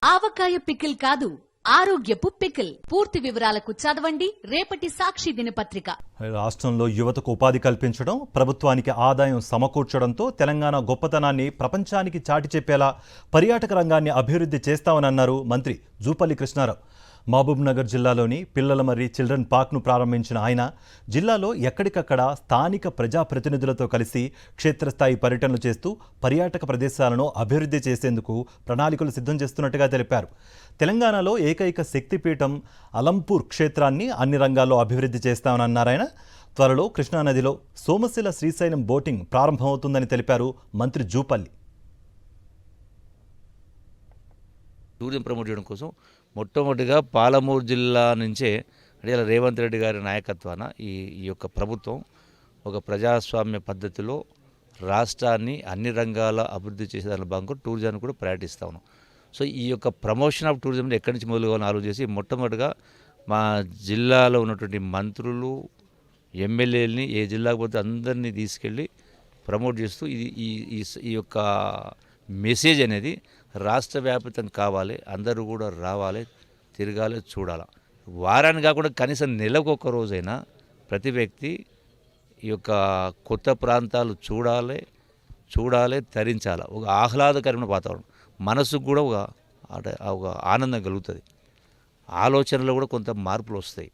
ఆవకాయ pickle కాదు, ఆరోగ్యపు pickle. పూర్తి వివరాలకు చదవండి రేపటి సాక్షి దినపత్రిక. రాష్ట్రంలో యువతకు ఉపాధి కల్పించడం, ప్రభుత్వానికి ఆదాయం సమకూర్చడంతో తెలంగాణ గొప్పతనాన్ని ప్రపంచానికి చాటి చెప్పేలా పర్యాటక రంగాన్ని అభివృద్ధి చేస్తామన్నారు మంత్రి జూపల్లి కృష్ణారావు. మహబూబ్ నగర్ జిల్లాలోని పిల్లలమర్రి చిల్డ్రన్ పార్క్ను ప్రారంభించిన ఆయన జిల్లాలో ఎక్కడికక్కడ స్థానిక ప్రజాప్రతినిధులతో కలిసి క్షేత్రస్థాయి పర్యటనలు చేస్తూ పర్యాటక ప్రదేశాలను అభివృద్ధి చేసేందుకు ప్రణాళికలు సిద్ధం చేస్తున్నట్టుగా తెలిపారు. తెలంగాణలో ఏకైక శక్తిపీఠం అలంపూర్ క్షేత్రాన్ని అన్ని రంగాల్లో అభివృద్ధి చేస్తామన్నారు ఆయన. త్వరలో కృష్ణానదిలో సోమశిల శ్రీశైలం బోటింగ్ ప్రారంభమవుతుందని తెలిపారు మంత్రి జూపల్లి. టూరిజం ప్రమోట్ చేయడం కోసం మొట్టమొదటిగా పాలమూరు జిల్లా నుంచే అంటే రేవంత్ రెడ్డి గారి నాయకత్వాన ఈ యొక్క ప్రభుత్వం ఒక ప్రజాస్వామ్య పద్ధతిలో రాష్ట్రాన్ని అన్ని రంగాల అభివృద్ధి చేసేదాని భాగంగా టూరిజాన్ని కూడా ప్రయాటిస్తా ఉన్నాం. సో ఈ యొక్క ప్రమోషన్ ఆఫ్ టూరిజం ఎక్కడి నుంచి మొదలు కావాలని ఆలోచించి మొట్టమొదటిగా మా జిల్లాలో ఉన్నటువంటి మంత్రులు, ఎమ్మెల్యేలని ఏ జిల్లాకు పోతే అందరినీ తీసుకెళ్ళి ప్రమోట్ చేస్తూ ఈ యొక్క మెసేజ్ అనేది రాష్ట్ర వ్యాప్తం కావాలి, అందరూ కూడా రావాలి, తిరగాలి, చూడాలి. వారాన్ని కాకుండా కనీసం నెలకు ఒక రోజైనా ప్రతి వ్యక్తి ఈ యొక్క కొత్త ప్రాంతాలు చూడాలి, తరించాలి. ఒక ఆహ్లాదకరమైన వాతావరణం మనసుకు కూడా ఒక ఆనందం కలుగుతుంది. ఆలోచనలో కూడా కొంత మార్పులు వస్తాయి.